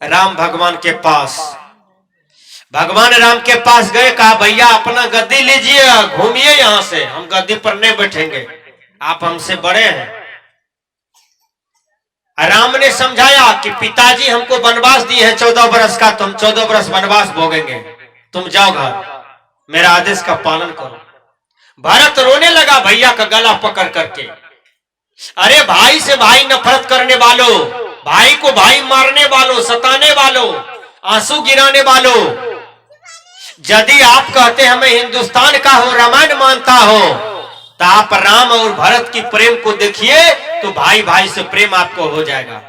राम भगवान के पास। भगवान राम के पास गए, कहा भैया अपना गद्दी लीजिए, घूमिए यहां से, हम गद्दी पर नहीं बैठेंगे, आप हमसे बड़े हैं। राम ने समझाया कि पिताजी हमको वनवास दिए हैं 14 बरस का, तुम 14 बरस वनवास भोगेंगे, तुम जाओ घर, मेरा आदेश का पालन करो। भरत रोने लगा भैया का गला पकड़ करके, अरे भाई से भाई नफरत करने वालों, भाई को भाई मारने वालों, सताने वालों, आंसू गिराने वालों, यदि आप कहते हैं मैं हिंदुस्तान का हूं, रामायण मानता हूं, तो आप राम और भरत की प्रेम को देखिए, तो भाई भाई से प्रेम आपको हो जाएगा।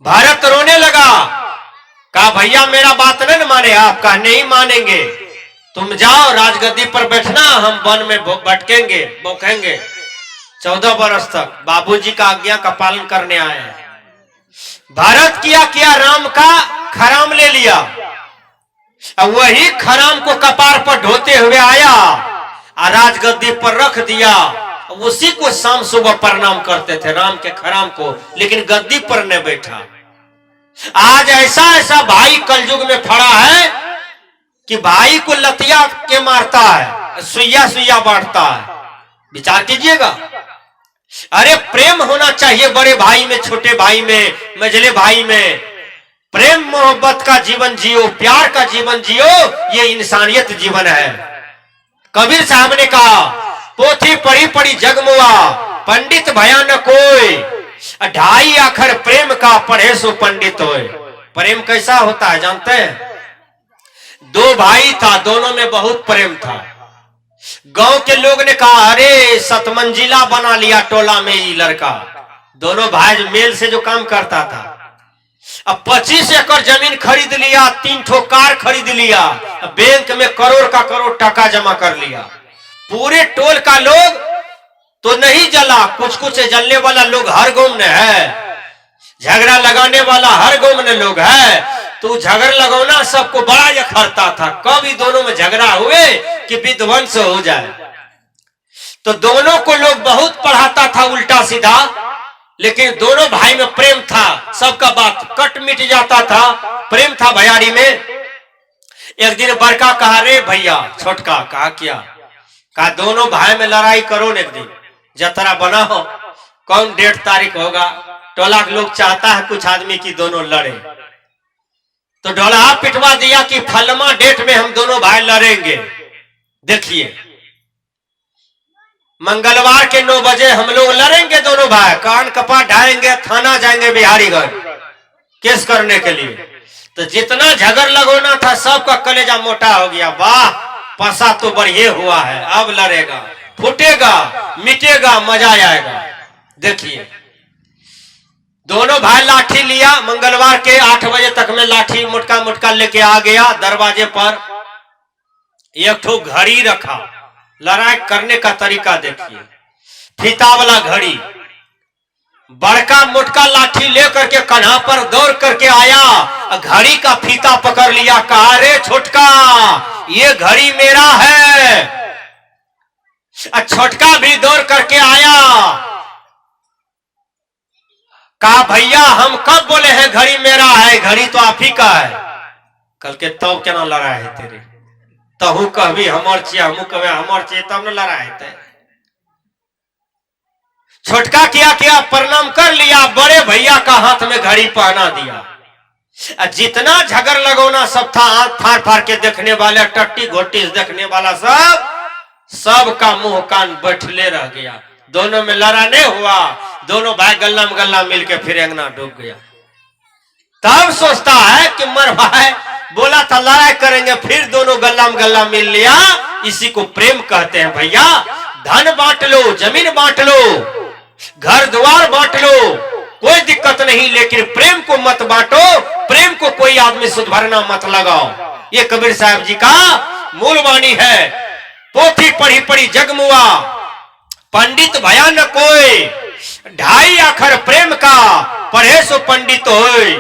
भरत रोने लगा, कहा भैया मेरा बात नहीं माने आप, कहा नहीं मानेंगे, तुम जाओ राजगद्दी पर बैठना, हम वन में भटकेंगे भूखेंगे 14 बरस तक, बाबूजी का आज्ञा का पालन करने आए हैं। भरत किया राम का खराम ले लिया, वही खराम को कपार पर ढोते हुए आया और राजगद्दी पर रख दिया, उसी को शाम सुबह प्रणाम करते थे, राम के खराम को, लेकिन गद्दी पर न बैठा। आज ऐसा ऐसा भाई कलयुग में फड़ा है कि भाई को लतिया के मारता है, सुइया सुइया बांटता है, विचार कीजिएगा। अरे प्रेम होना चाहिए बड़े भाई में, छोटे भाई में, मझले भाई में, प्रेम मोहब्बत का जीवन जियो, प्यार का जीवन जियो, ये इंसानियत जीवन है। कबीर साहब ने कहा, पोथी पढ़ी पढ़ी जगमुआ, पंडित भया न कोई, 2.5 अक्षर प्रेम का पढ़े सो पंडित होए। प्रेम कैसा होता है जानते हैं? 2 भाई था, दोनों में बहुत प्रेम था। गांव के लोग ने कहा अरे 7 मंजिला बना लिया टोला में ये लड़का, दोनों भाई मेल से जो काम करता था। अब 25 एकड़ जमीन खरीद लिया, 3 ठो कार खरीद लिया, बैंक में करोड़ का करोड़ टका जमा कर लिया। पूरे टोल का लोग तो नहीं जला, कुछ कुछ जलने वाला लोग हर गांव में है, झगड़ा लगाने वाला हर गांव में लोग है, तो झगड़ा लगाना सबको बड़ा यखरता था, कभी दोनों में झगड़ा हुए कि विध्वंस हो जाए। तो दोनों को लोग बहुत पढ़ाता था उल्टा सीधा, लेकिन दोनों भाई में प्रेम था, सबका बात कट मिट जाता था, प्रेम था भैयारी में। एक दिन बड़का कहा रे भैया, छोटका कहा क्या, कहा दोनों भाई में लड़ाई करो, एक दिन जतरा बनाओ, कौन डेट तारीख होगा, टोला के लोग चाहता है कुछ आदमी की दोनों लड़े, तो ढोला पिटवा दिया कि फलमा डेट में हम दोनों भाई लड़ेंगे। देखिए मंगलवार के 9 बजे हम लोग लड़ेंगे दोनों भाई, कान कपाट ढाएंगे, थाना जाएंगे बिहारीगंज केस करने के लिए। तो जितना झगड़ लगोना था सबका कलेजा मोटा हो गया, वाह पसा तो बढ़िया हुआ है, अब लड़ेगा, फूटेगा, मिटेगा, मजा आएगा। देखिए दोनों भाई लाठी लिया, मंगलवार के 8 बजे तक में लाठी मुटका मुटका लेके आ गया, दरवाजे पर एक ठो घड़ी रखा, लड़ाई करने का तरीका देखिए, फीता वाला घड़ी, बड़का मोटका लाठी लेकर के कन्हा पर दौड़ करके आया, घड़ी का फीता पकड़ लिया, कहा रे छोटका ये घड़ी मेरा है। छोटका भी दौड़ करके आया, कहा भैया हम कब बोले हैं घड़ी मेरा है, घड़ी तो आप ही का है। कल के तब क्या ना लड़ा है तेरे, तहु कहबी हमर चाहिए, हमू कहबे हमर चाहिए, तब न लड़ा है। छोटका किया प्रणाम कर लिया, बड़े भैया का हाथ में घड़ी पहना दिया। जितना झगड़ लगोना सब था, आंख फाड़ फाड़ के देखने वाले, टट्टी घोटी देखने वाला सब का मुंह कान बैठले रह गया। दोनों में लड़ा नहीं हुआ, दोनों भाई गल्ला में गल्ला मिलके फिर अंगना डूब गया। तब सोचता है कि मर भाई बोला था लड़ाई करेंगे, फिर दोनों गल्ला में गल्ला मिल लिया, इसी को प्रेम कहते हैं भैया। धन बांट लो, जमीन बांट लो, घर द्वार बांट लो, कोई दिक्कत नहीं, लेकिन प्रेम को मत बांटो, प्रेम को कोई आदमी सुधरना मत लगाओ। ये कबीर साहब जी का मूल वाणी है। पोथी पढ़ी पढ़ी जगमुआ, पंडित भया न कोई, 2.5 अक्षर प्रेम का पढ़े सो पंडित होए।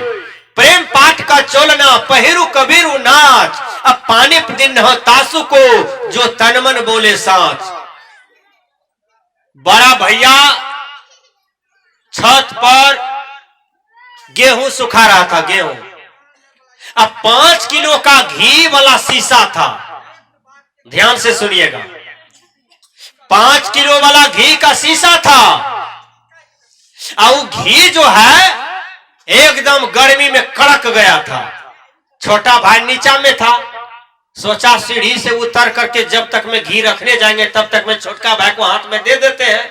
प्रेम पाठ का चोलना पहिरु कबीरु नाच, अब पानी दिन हो तासु को जो तन मन बोले साच। बड़ा भैया छत पर गेहूं सुखा रहा था, गेहूं। अब 5 किलो का घी वाला शीशा था, ध्यान से सुनिएगा। 5 किलो वाला घी का शीशा था, और घी जो है एकदम गर्मी में कड़क गया था। छोटा भाई नीचा में था, सोचा सीढ़ी से उतर करके जब तक में घी रखने जाएंगे तब तक में छोटका भाई को हाथ में दे देते हैं।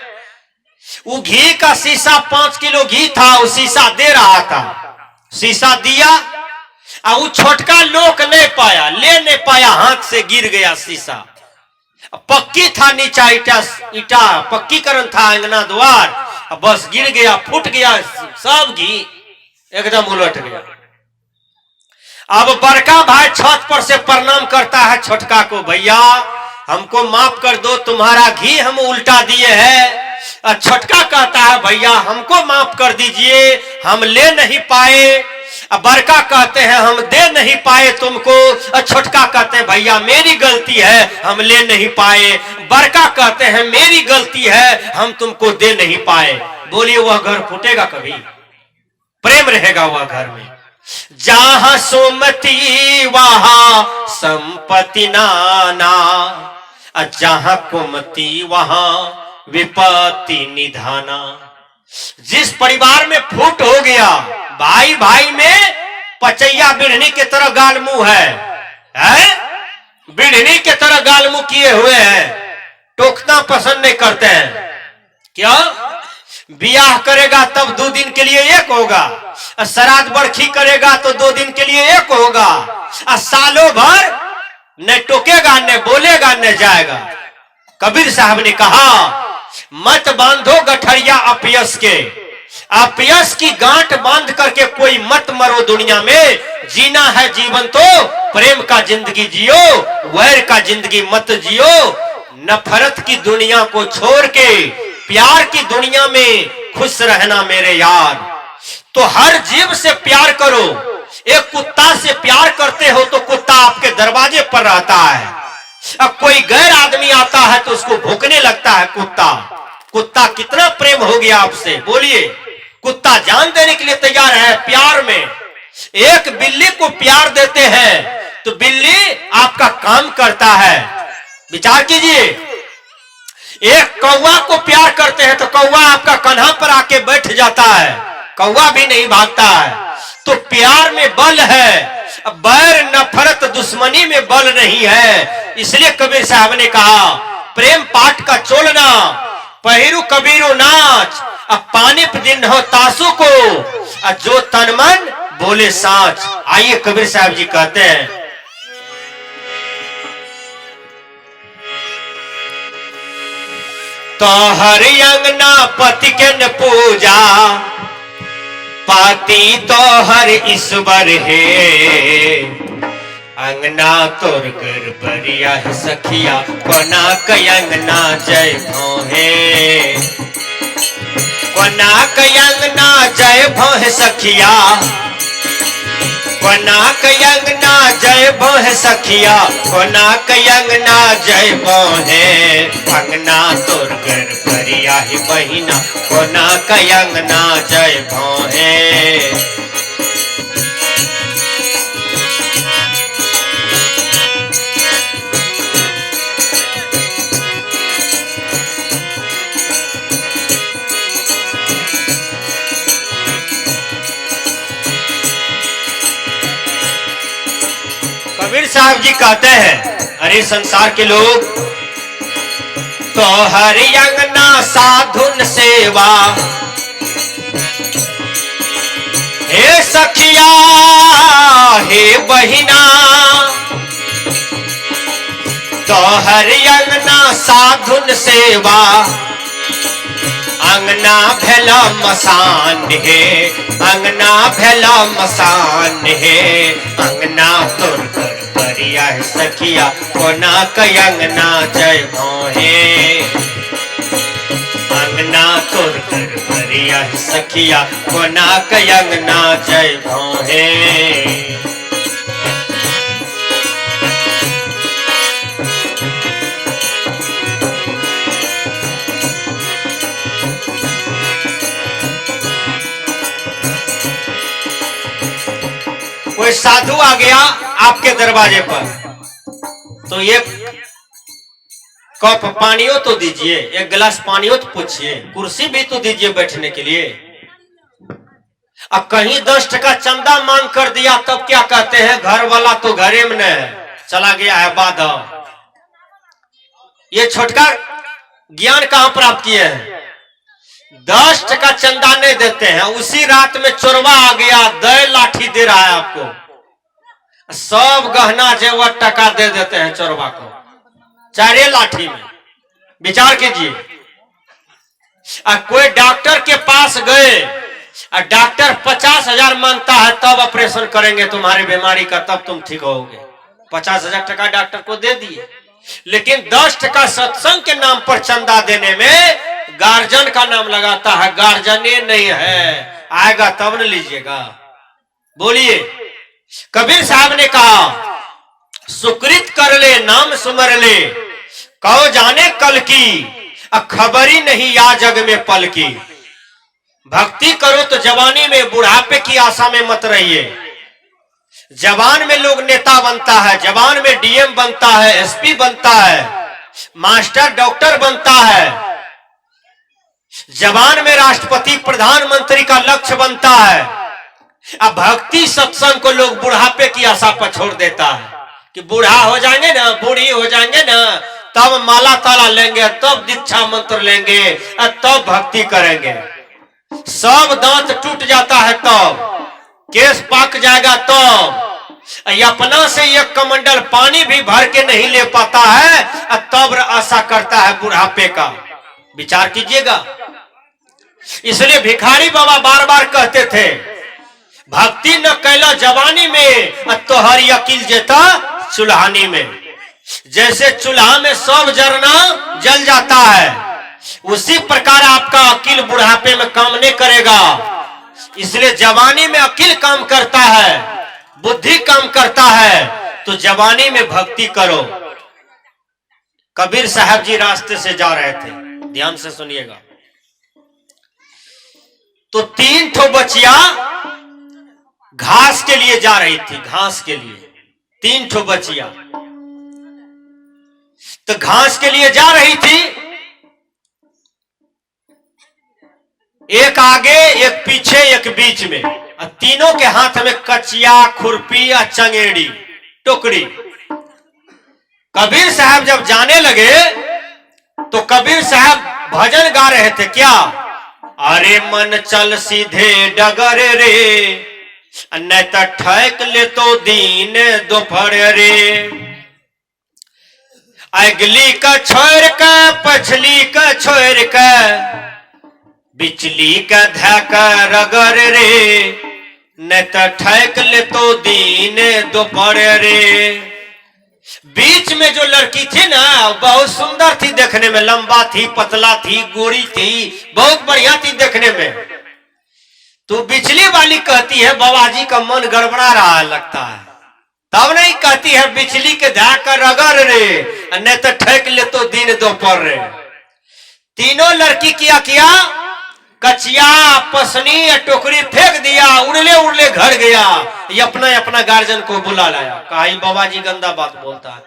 वो घी का शीशा 5 किलो घी था, वो शीशा दे रहा था, शीशा दिया और वो छोटका लोक नहीं पाया, ले नहीं पाया, हाथ से गिर गया शीशा। पक्की था नीचा, ईटा पक्कीकरण था, अंगना द्वार, बस गिर गया, फूट गया, सब घी एकदम उलट गया। अब बड़का भाई छत पर से प्रणाम करता है छोटका को, भैया हमको माफ कर दो, तुम्हारा घी हम उल्टा दिए हैं। छोटका कहता है भैया हमको माफ कर दीजिए, हम ले नहीं पाए। बड़का कहते हैं हम दे नहीं पाए तुमको। छोटका कहते हैं भैया मेरी गलती है, हम ले नहीं पाए। बड़का कहते हैं मेरी गलती है, हम तुमको दे नहीं पाए। बोलिए वह घर फूटेगा कभी? प्रेम रहेगा वह घर में। जहां सुमति वहां संपत्ति नाना, जहां कुमति वहां विपत्ति निधाना। जिस परिवार में फूट हो गया, भाई भाई में पचैया बिढ़नी की तरह गाल मुंह है? बिढ़नी की तरह गाल मुंह किए हुए हैं, टोकना पसंद नहीं करते हैं। क्या ब्याह करेगा तब 2 दिन के लिए एक होगा, श्राद्ध बरखी करेगा तो 2 दिन के लिए एक होगा, सालों भर न टोकेगा, न बोलेगा, न जाएगा। कबीर साहब ने कहा मत बांधो गठरिया अपयस के, अपयस की गांठ बांध करके कोई मत मरो दुनिया में। जीना है जीवन तो प्रेम का जिंदगी जियो, वैर का जिंदगी मत जियो। नफरत की दुनिया को छोड़ के प्यार की दुनिया में खुश रहना मेरे यार। तो हर जीव से प्यार करो। एक कुत्ता से प्यार करते हो तो कुत्ता आपके दरवाजे पर रहता है। अब कोई गैर आदमी आता है तो उसको भौंकने लगता है कुत्ता। कुत्ता कितना प्रेम हो गया आपसे, बोलिए। कुत्ता जान देने के लिए तैयार है प्यार में। एक बिल्ली को प्यार देते हैं तो बिल्ली आपका काम करता है। विचार कीजिए, एक कौवा को प्यार करते हैं तो कौवा आपका कंधा पर आके बैठ जाता है, कौवा भी नहीं भागता है। तो प्यार में बल है, बैर नफरत दुश्मनी में बल नहीं है। इसलिए कबीर साहब ने कहा प्रेम पाठ का चोलना, पहिरु कबीरो नाच, अब पानी पे दिन हो तासु को, जो तन मन बोले साच। आइए कबीर साहब जी कहते हैं तो हर अंगना पति के न पूजा, पाती तो हर ईश्वर है। अंगना तोर घर बरिया है सखिया, कोना कई अंगना जय भो है। कोना कई अंगना जय भो है सखिया, कोना कई अंगना जय भो है सखिया, कोना कई अंगना जय भो है। अंगना तोर घर बरिया है बहिना, कोना कई अंगना जय भो है। कबीर साहब जी कहते हैं अरे संसार के लोग, तो हर अंगना साधुन सेवा, हे सखिया हे बहिना। तो हर अंगना साधुन सेवा, अंगना भेला मसान है, अंगना भेला मसान है। अंगना तोर घर बरिया है सखिया, कोना कई अंगना जय भो है। अंगना तोर घर बरिया है सखिया, कोना कई अंगना जय भो है। साधु आ गया आपके दरवाजे पर, तो एक कप पानियो तो दीजिए, एक गिलास पानियो तो पूछिए, कुर्सी भी तो दीजिए बैठने के लिए। अब कहीं 10 टका चंदा मांग कर दिया तब क्या कहते हैं, घर वाला तो घरे में नहीं है, चला गया है बाधा। ये छोटका ज्ञान कहां प्राप्त किए हैं? 10 टका चंदा नहीं देते हैं, उसी रात में चोरवा आ गया, दे लाठी दे रहा है आपको, सब गहना जेवर टका दे देते हैं चोरवा को, 4 लाठी में। विचार कीजिए। कोई डॉक्टर के पास गए और डॉक्टर 50,000 मांगता है, तब ऑपरेशन करेंगे तुम्हारी बीमारी का, तब तुम ठीक होगे। 50,000 टका डॉक्टर को दे दिए, लेकिन 10 टका सत्संग के नाम पर चंदा देने में गार्जियन का नाम लगाता है, गार्जियन नहीं है, आएगा तब न लीजिएगा। बोलिए। कबीर साहब ने कहा, सुकृत कर ले नाम सुमर ले, कहो जाने कल की, खबर ही नहीं या जग में पल की। भक्ति करो तो जवानी में, बुढ़ापे की आशा में मत रहिए। जवान में लोग नेता बनता है, जवान में डीएम बनता है, एसपी बनता है, मास्टर डॉक्टर बनता है, जवान में राष्ट्रपति प्रधानमंत्री का लक्ष्य बनता है। अब भक्ति सत्संग को लोग बुढ़ापे की आशा पर छोड़ देता है कि बूढ़ा हो जाएंगे ना, बूढ़ी हो जाएंगे ना, तब माला ताला लेंगे, तब दीक्षा मंत्र लेंगे, तब भक्ति करेंगे। सब दांत टूट जाता है तब, केस पाक जाएगा तब, अपना से एक कमंडल पानी भी भर के नहीं ले पाता है, तब आशा करता है बुढ़ापे का। विचार कीजिएगा। इसलिए भिखारी बाबा बार बार कहते थे, भक्ति न कैला जवानी में, तोहरी अकील जेता चुल्हानी में। जैसे चूल्हा में सब जरना जल जाता है, उसी प्रकार आपका अकील बुढ़ापे में काम नहीं करेगा। इसलिए जवानी में अकील काम करता है, बुद्धि काम करता है, तो जवानी में भक्ति करो। कबीर साहब जी रास्ते से जा रहे थे, ध्यान से सुनिएगा। तो 3 ठो बचिया घास के लिए जा रही थी, घास के लिए 3 ठो बचिया। तो घास के लिए जा रही थी, एक आगे, एक पीछे, एक बीच में, और तीनों के हाथ में कचिया, खुरपी या चंगेड़ी, टोकरी। कबीर साहब जब जाने लगे तो कबीर साहब भजन गा रहे थे। क्या? अरे मन चल सीधे डगर रे, न तो ठैक ले तो दीन दोपहर रे। अगली का छोड़ का, पछली का छोड़ का, बिचली का धाका रगर रे, न तो ठैक ले तो दीन दोपहर रे। बीच में जो लड़की थी ना, बहुत सुंदर थी देखने में, लंबा थी, पतला थी, गोरी थी, बहुत बढ़िया थी देखने में। तो बिचली वाली कहती है, बाबा जी का मन गड़बड़ा रहा है लगता है, तब नहीं कहती है बिचली के धाका रगर रे, न तो ठैक ले तो दिन दोपहर रे। तीनों लड़की किया कचिया, पसनी या टोकरी फेंक दिया, उड़ले उड़ले घर गया। ये अपना गार्जियन को बुला लाया, कहा बाबा जी गंदा बात बोलता है।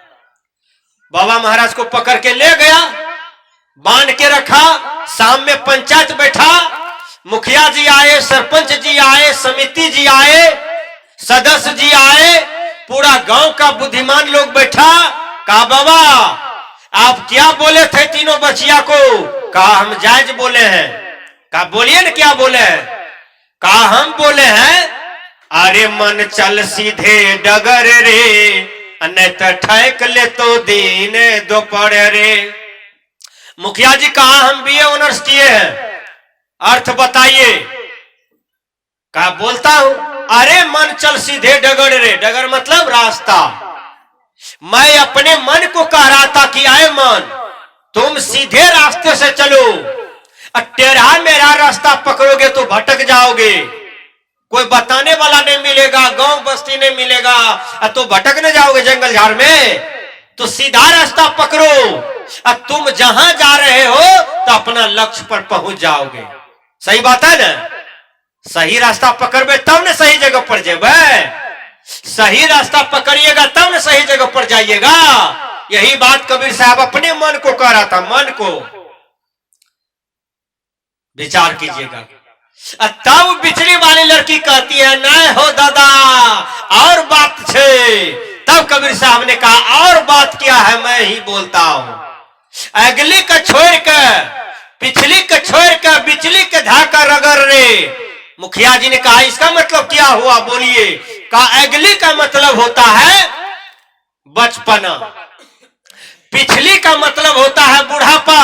बाबा महाराज को पकड़ के ले गया, बांध के रखा। शाम में पंचायत बैठा, मुखिया जी आए, सरपंच जी आए, समिति जी आए, सदस्य जी आए, पूरा गांव का बुद्धिमान लोग बैठा। कहा बाबा आप क्या बोले थे तीनों बचिया को? कहा हम जायज बोले हैं। कहा बोलिए न क्या बोले हैं? कहा हम बोले हैं, अरे मन चल सीधे डगर रे, न तो ठैक ले तो दिन दोपहर रे। मुखिया जी कहा हम बीए ऑनर्स किए हैं, अर्थ बताइए। कहा बोलता हूं। अरे मन चल सीधे डगर रे, डगर मतलब रास्ता। मैं अपने मन को कह रहा था कि आए मन, तुम सीधे रास्ते से चलो, टेढ़ा मेरा रास्ता पकड़ोगे तो भटक जाओगे, कोई बताने वाला नहीं मिलेगा, गांव बस्ती नहीं मिलेगा, तो भटक न जाओगे जंगल झाड़ में। तो सीधा रास्ता पकड़ो, तुम जहां जा रहे हो तो अपना लक्ष्य पर पहुंच जाओगे। सही बात है ना? सही रास्ता पकड़बे तब न सही जगह पर जेबे। सही रास्ता पकड़िएगा तब न सही जगह पर जाइएगा। यही बात कबीर साहब अपने मन को कह रहा था, मन को विचार कीजिएगा। तब बिचली वाली लड़की कहती है नहीं हो दादा और बात छे। तब कबीर साहब ने कहा और बात क्या है, मैं ही बोलता हूं। अगली का छोड़ कर पिछली का छोड़ कर बिचली के धाका रगड़ रे। मुखिया जी ने कहा इसका मतलब क्या हुआ बोलिए। कहा अगली का मतलब होता है बचपना, पिछली का मतलब होता है बुढ़ापा,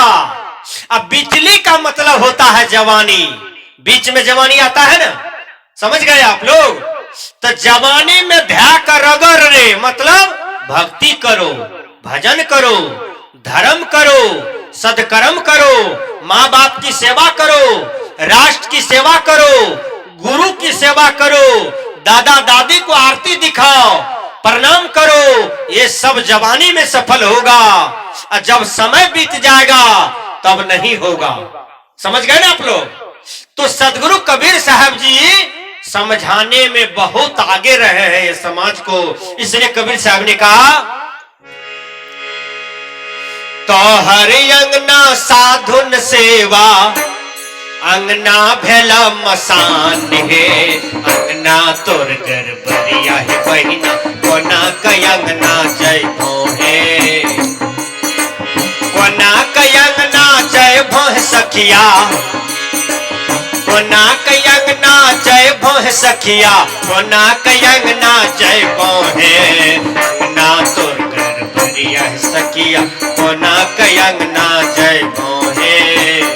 अब बिचली का मतलब होता है जवानी। बीच में जवानी आता है ना, समझ गए आप लोग। तो जवानी में ध्यान का रगड़ रे मतलब भक्ति करो, भजन करो, धर्म करो, सदकर्म करो, माँ बाप की सेवा करो, राष्ट्र की सेवा करो, गुरु की सेवा करो, दादा दादी को आरती दिखाओ, प्रणाम करो। ये सब जवानी में सफल होगा और जब समय बीत जाएगा तब नहीं होगा। समझ गए ना आप लोग। तो सदगुरु कबीर साहब जी समझाने में बहुत आगे रहे हैं ये समाज को। इसलिए कबीर साहब ने कहा तो हर अंगना साधुन सेवा, अंगना भेला मसान है, अंगना तोर घर बरिया है बहिना, कोना कयंगना जय भोहे, कोना कयंगना जय भोह सखिया, कोना कयंगना जय भोह सखिया, कोना कयंगना जय भोहे, अंगना तोर घर बरिया है सखिया, कोना कयंगना जय भोहे।